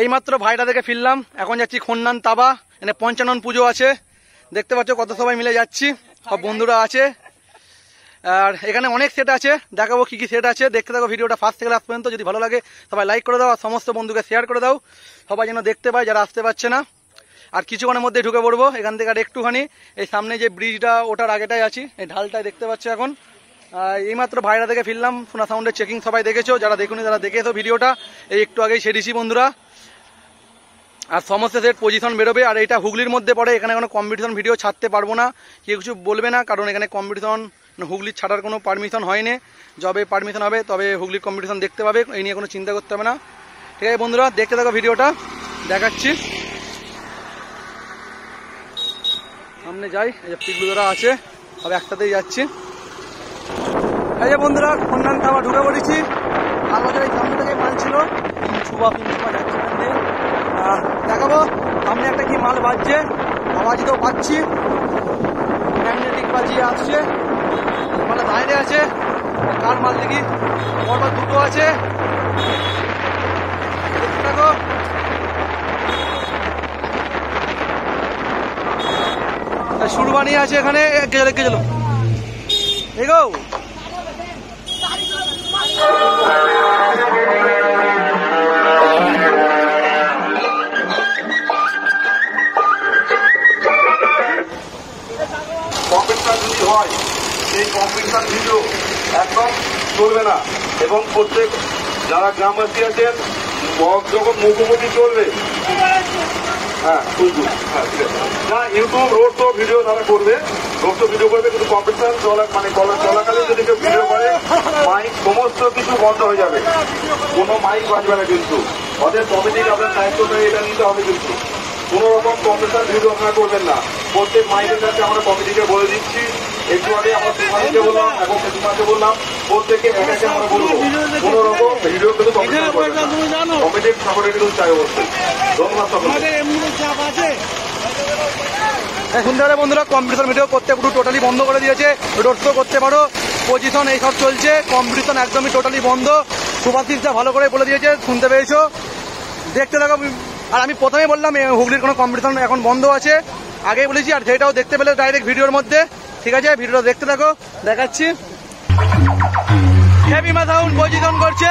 এইমাত্র ভাইটা থেকে ফিরলাম, এখন যাচ্ছি খন্নান তাবা, এখানে পঞ্চানন পুজো আছে, দেখতে পাচ্ছ কত সবাই মিলে যাচ্ছি, সব বন্ধুরা আছে। আর এখানে অনেক সেট আছে, দেখাবো কি কি সেট আছে, দেখতে থাকো ভিডিওটা ফার্স্ট থেকে লাস্ট পর্যন্ত। যদি ভালো লাগে সবাই লাইক করে দাও আর সমস্ত বন্ধুকে শেয়ার করে দাও, সবাই যেন দেখতে পায় যারা আসতে পারছে না। আর কিছুক্ষণের মধ্যে ঢুকে পড়বো এখান থেকে, আর একটুখানি এই সামনে যে ব্রিজটা ওটার আগেটাই আছি, এই ঢালটাই দেখতে পাচ্ছ এখন। এইমাত্র ভাইরা থেকে ফিরলাম, সোনা সাউন্ডের চেকিং সবাই দেখেছো, যারা দেখুনি তারা দেখেছো ভিডিওটা, এই একটু আগেই সেরেছি বন্ধুরা। আর সমস্ত সেট পজিশন বেরোবে, আর এটা হুগলির মধ্যে পড়ে, এখানে কোনো কম্পিটিশন ভিডিও ছাড়তে পারবো না, কেউ কিছু বলবে না, কারণ এখানে কম্পিটিশন হুগলির ছাড়ার কোনো পারমিশন হয়নি, যবে পারমিশন হবে তবে হুগলির কম্পিটিশন দেখতে পাবে, এই নিয়ে কোনো চিন্তা করতে হবে না। ঠিক আছে বন্ধুরা, দেখতে থাকো ভিডিওটা, দেখাচ্ছি। সামনে যাই, এই যে পিকলুরা আছে, সব একসাথেই যাচ্ছি। এই যে বন্ধুরা খন্নান তাবা ঢুকে পড়েছি, আমাদের এই সামনে থেকে মাল ছিল পিঞ্চুবা যাচ্ছে এখান দিয়ে, দেখাবো সামনে একটা কি মাল বাজছে, আওয়াজ তো পাচ্ছি, ম্যাগনেটিক বাজিয়ে আসছে, মানে বাইরে আছে, কার মাল দেখি, পরপর দুটো আছে, দেখতে থাকো। সুরবানি আছে এখানে, গেল এগো কম্পিটিশন যদি হয় সেই কম্পিটিশন ভিডিও একদম চলবে না, এবং প্রত্যেক যারা গ্রামবাসী আছেন যখন মুখোমুখি চলবে, হ্যাঁ না ইউটিউব রোড তো ভিডিও তারা করবে, রোড তো ভিডিও করবে, কিন্তু কম্পিটিশন চলাকালীন যদি কেউ ভিডিও করে মাইক সমস্ত কিছু বন্ধ হয়ে যাবে, কোনো মাইক বাজবে না, কিন্তু ওদের কমিটিকে আপনার দায়িত্ব এটা নিতে হবে, কিন্তু কোন রকম কম্পিটিশন ভিডিও আপনারা করবেন না। প্রত্যেক মাইকের কাছে আমরা কমিটিকে বলে দিচ্ছি, একটু আগে আমরা সুমানিকে বললাম, এখন সুমাকে বললাম, প্রত্যেকে একাকে আমরা বলবো কোন রকম ভিডিও কিন্তু কমিটির সাপোর্টে কিন্তু চাই অবশ্যই। ধন্যবাদ সকলকে। শুনতে পারে বন্ধুরা, কম্পিটিশন ভিডিও করতে পুরো টোটালি বন্ধ করে দিয়েছে, রোড শো করতে পারো, পজিশন এইসব চলছে, কম্পিটিশন একদমই টোটালি বন্ধ, সুভাষিস যা ভালো করে বলে দিয়েছে, শুনতে পেয়েছো, দেখতে থাকো। আর আমি প্রথমেই বললাম হুগলির কোনো কম্পিটিশন এখন বন্ধ আছে, আগেই বলেছি, আর সেটাও দেখতে পেলে ডাইরেক্ট ভিডিওর মধ্যে। ঠিক আছে, ভিডিওটা দেখতে থাকো, দেখাচ্ছি। হেভি সাউন্ড পজিশন করছে,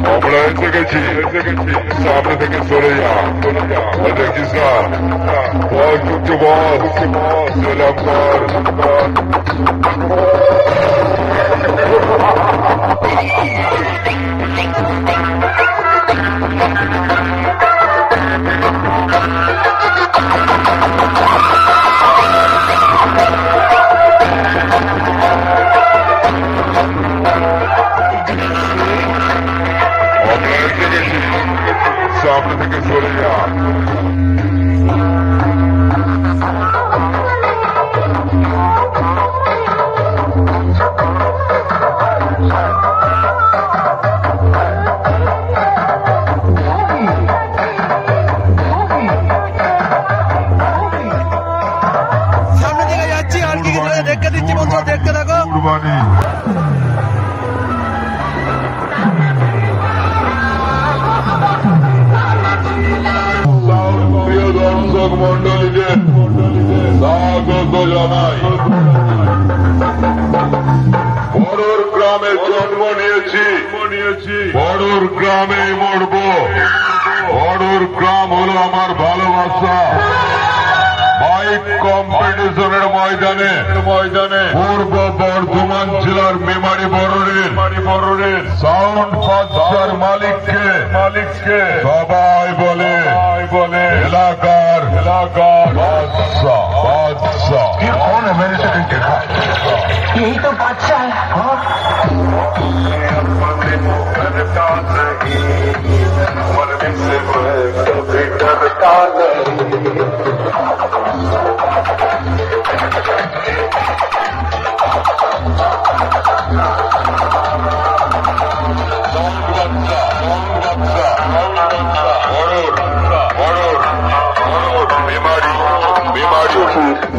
আমরা এসে গেছি সামনে থেকে সরে যা দেখিস না বল চুপচে বল সেলাম কর সামনে থেকে সরে যা সামনে দিকে যাচ্ছি আর কি দেখতে দিচ্ছি বন্ধুরা দেখতে থাকো কুরবানি প্রিয় দর্শক মন্ডলীদের স্বাগত জানাই বড়োর গ্রামে জন্ম নিয়েছি বড়োর গ্রামেই মরব বড়োর গ্রাম হলো আমার ভালোবাসা বাইক কম্পিটিশনের ময়দানে পূর্ব বর্ধমান জেলার মেমারি বড়রের সাউন্ড বাদশার মালিককে সবাই বলে এলাকার বাদশা कौन है मैंने से नहीं देखा यही तो बादशाह है हाँ?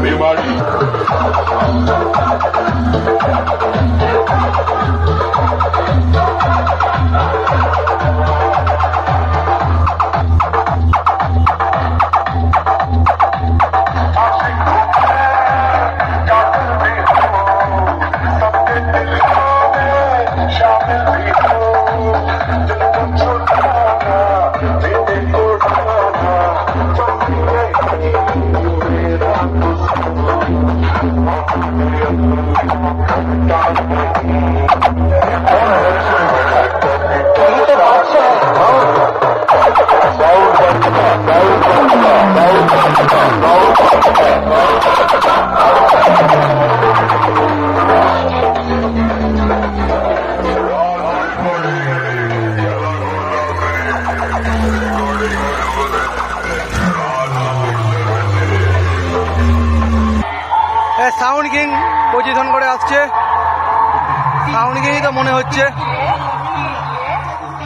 মেমারি সাউন্ড কিং পজিশন করে আসছে সাউন্ড কিংই তো মনে হচ্ছে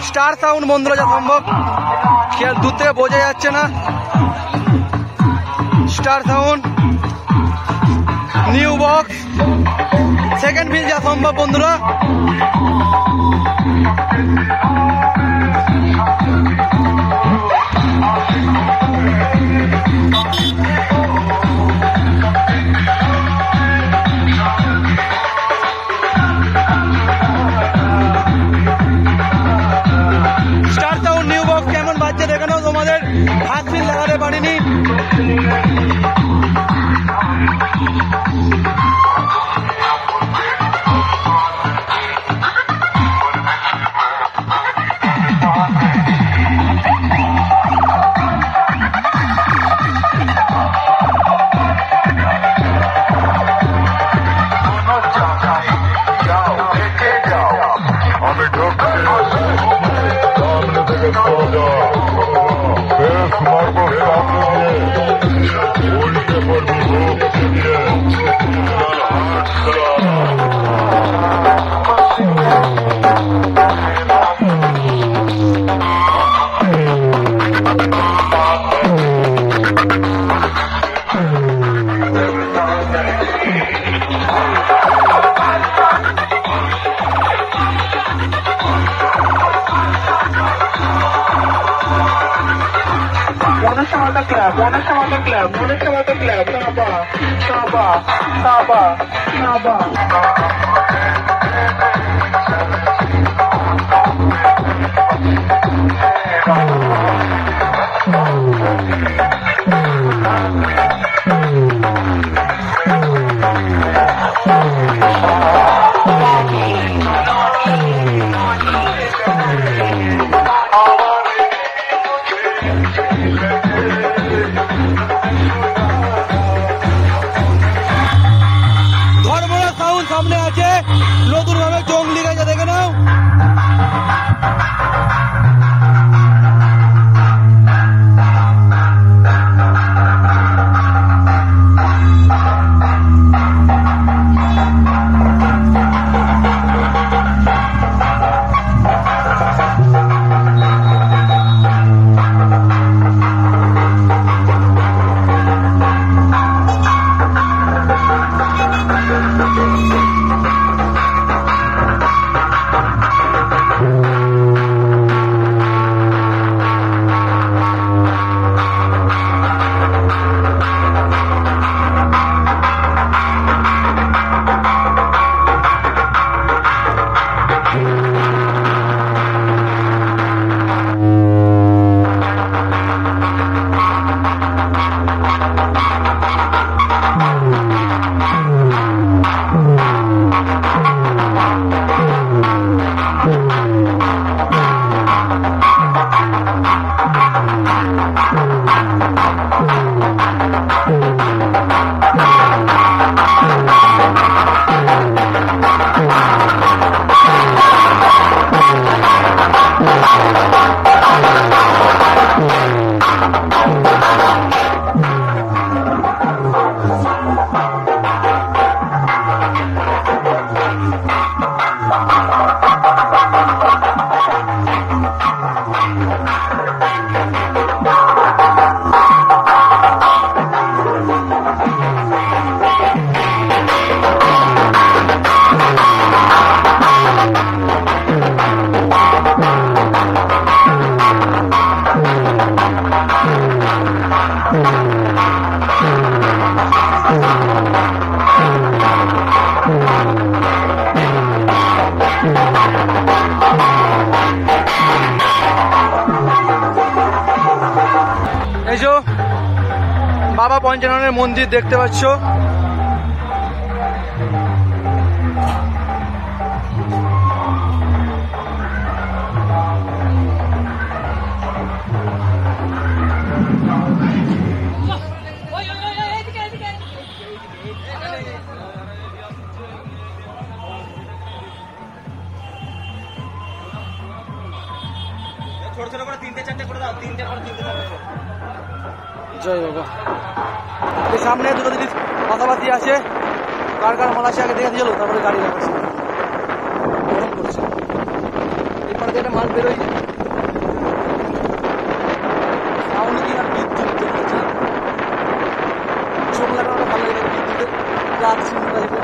স্টার সাউন্ড বন্ধুরা যা সম্ভব দূর থেকে বোঝা যাচ্ছে না star sound new box second feel যা সম্ভব বন্ধুরা স্টার সাউন্ড নিউ বক্স কেমন বাজছে দেখে নাও তোমাদের হাত ফিল লাগাতে পারিনি আমি ঢুকছি সামনে থেকে সরে যা বেশ মারবো সামনে দিয়ে উল্টে পড়বি ঢুকছি দিয়ে Buona chiamata club, Saba. পঞ্চাননের মন্দির দেখতে পাচ্ছ। জয় বাবা। এই সামনে দুটো জিনিস পাশাপাশি আছে, কার কার মাল আছে আগে দেখে দিয়ে তারপরে গাড়ি রাখছে, গরম করছে। এরপরে একটা মাল বেরোয় সাউন্ড কি আর বিদ্যুৎ চলছে, চোখ লাগানো ভালো লাগে বিদ্যুতের প্লাগ সিমটা দিতে।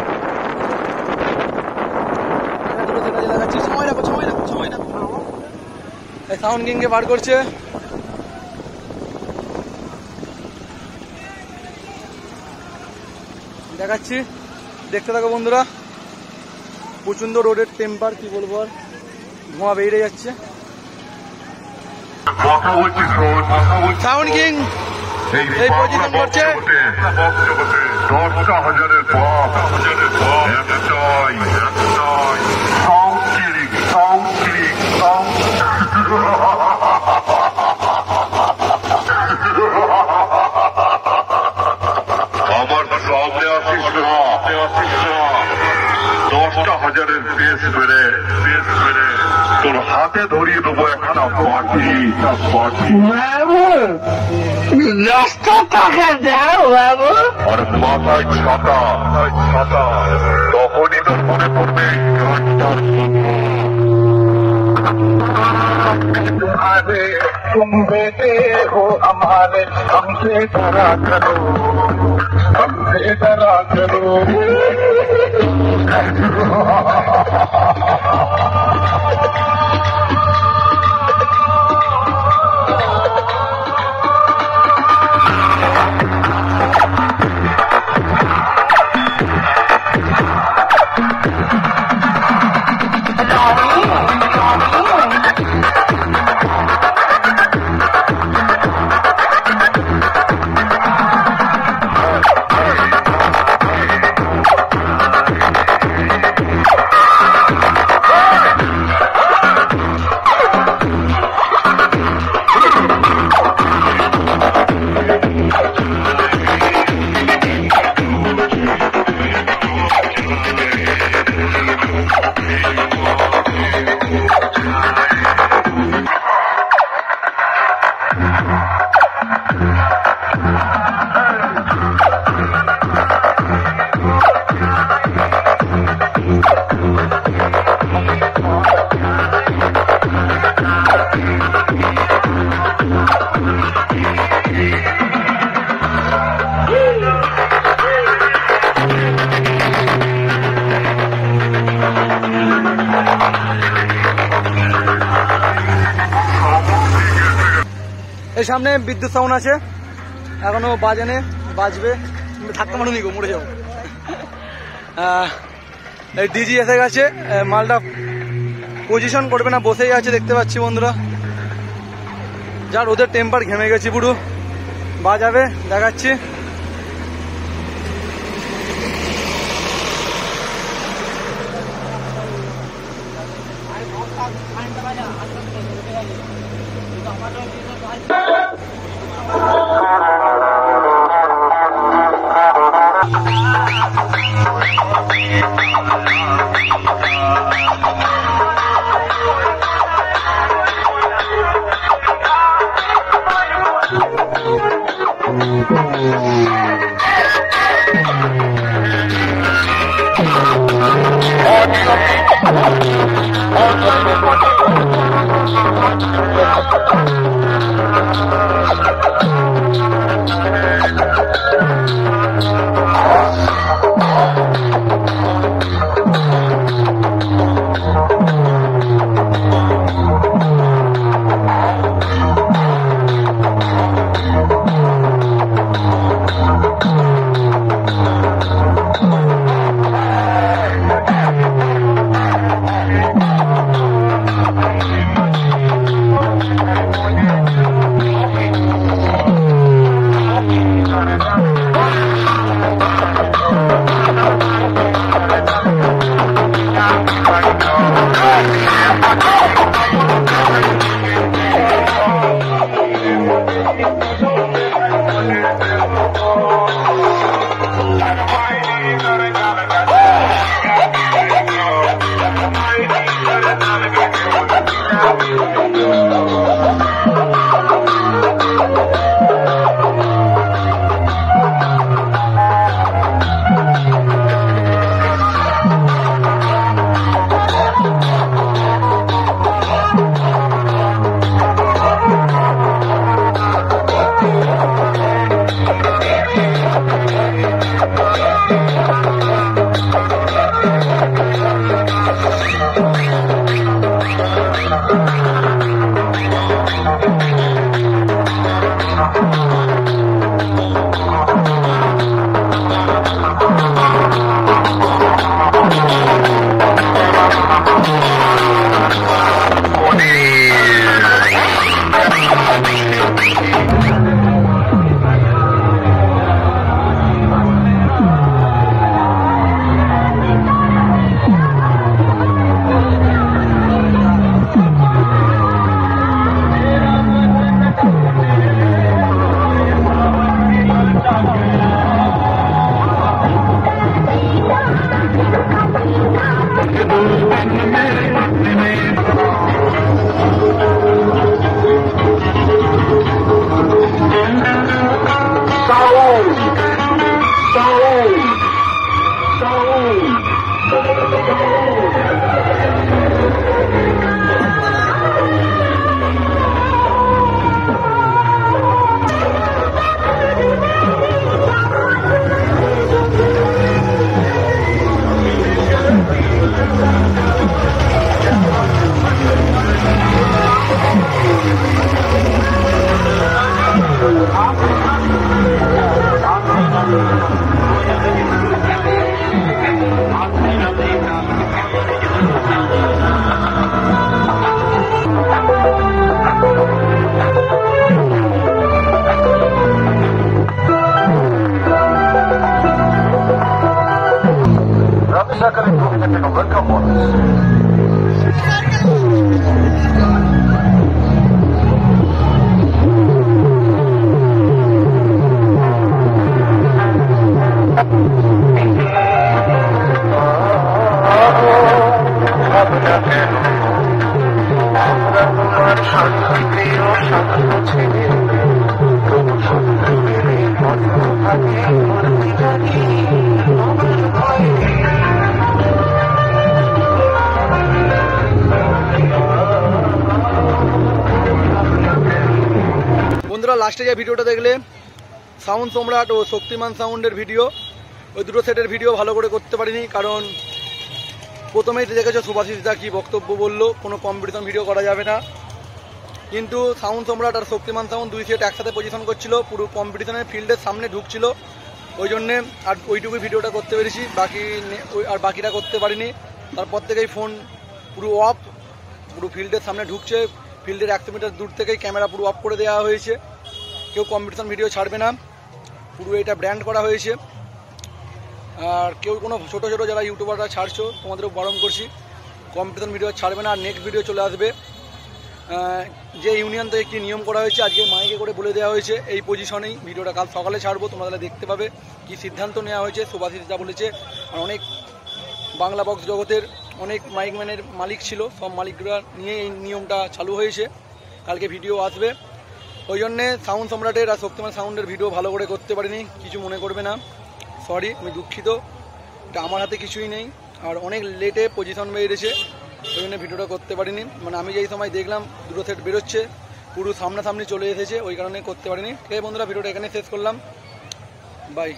দুটো যেটা দেখাচ্ছি, সময় রাখো সময় রাখো সময় রাখো। এই সাউন্ড কিংকে বার করছে। দেখাচ্ছি, দেখতে থাকো বন্ধুরা। প্রচন্ড রোডের টেম্পার কি বলবো, আর ধোঁয়া বেরিয়ে যাচ্ছে। সাউন্ড কিং এই পজিশন করছে। 10,000 পাপ একটাই সাউন্ড ক্লিক আমার সামনে আসিস না, 10,000 বেশ বেড়ে তোর হাতে ধরিয়ে দেবো একখানা পাটি। আর মাথায় ছাতা, তখনই তোর মনে পড়বে तुम बेटे हो हमारे, हमसे डरा करो, हमसे डरा करो। এই সামনে বিদ্যুৎ সাউন্ড আছে, এখনো বাজেনে, বাজবে, ধাক্কা মারুনি গো, মরে যাবো। এই ডিজি এসে গেছে, মালটা পজিশন করবে না, বসেই আছে দেখতে পাচ্ছি বন্ধুরা। যার ওদের টেম্পার ঘেমে গেছি পুরো, বাজাবে, দেখাচ্ছি। Thank you. বন্ধুরা লাস্টে যে ভিডিওটা দেখলে সাউন্ড সম্রাট ও শক্তিমান সাউন্ডের ভিডিও, ওই দুটো সেটের ভিডিও ভালো করে করতে পারিনি, কারণ প্রথমেই দেখেছো সুভাষিস দা কি বক্তব্য বললো, কোনো কম্পিটিশন ভিডিও করা যাবে না। কিন্তু সাউন্ড সম্রাট আর শক্তিমান সাউন্ড দুই সেট একসাথে পজিশন করছিল, পুরো কম্পিটিশনের ফিল্ডের সামনে ঢুকছিল, ওই জন্যে আর ওইটুকুই ভিডিওটা করতে পেরেছি, আর বাকিটা করতে পারিনি। তারপর থেকেই ফোন পুরো অফ, পুরো ফিল্ডের সামনে ঢুকছে, ফিল্ডের 100 মিটার দূর থেকেই ক্যামেরা পুরো অফ করে দেওয়া হয়েছে। কেউ কম্পিটিশন ভিডিও ছাড়বে না, পুরো এটা ব্র্যান্ড করা হয়েছে। আর কেউ কোনো ছোটো ছোটো যারা ইউটিউবাররা ছাড়ছো, তোমাদেরও বারণ করছি, কম্পিটিশন ভিডিও ছাড়বে না। আর নেক্সট ভিডিও চলে আসবে, যে ইউনিয়ন থেকে কী নিয়ম করা হয়েছে আজকে মাইকে করে বলে দেওয়া হয়েছে, এই পজিশনেই ভিডিওটা কাল সকালে ছাড়বো, তোমরা তাহলে দেখতে পাবে কী সিদ্ধান্ত নেওয়া হয়েছে। সুভাষিস দা বলেছে, আর অনেক বাংলা বক্স জগতের অনেক মাইকম্যানের মালিক ছিল, সব মালিকরা নিয়ে এই নিয়মটা চালু হয়েছে, কালকে ভিডিও আসবে। ওই জন্যে সাউন্ড সম্রাটের আর শক্তিমান সাউন্ডের ভিডিও ভালো করে করতে পারিনি, কিছু মনে করবে না, সরি, আমি দুঃখিত, এটা আমার হাতে কিছুই নেই। আর অনেক লেটে পজিশন বেরিয়েছে, ওই জন্য ভিডিওটা করতে পারিনি। মানে আমি যেই সময় দেখলাম দুটো সেট বেরোচ্ছে, পুরো সামনাসামনি চলে এসেছে, ওই কারণে করতে পারিনি। ঠিক আছে বন্ধুরা, ভিডিওটা এখানে শেষ করলাম, বাই।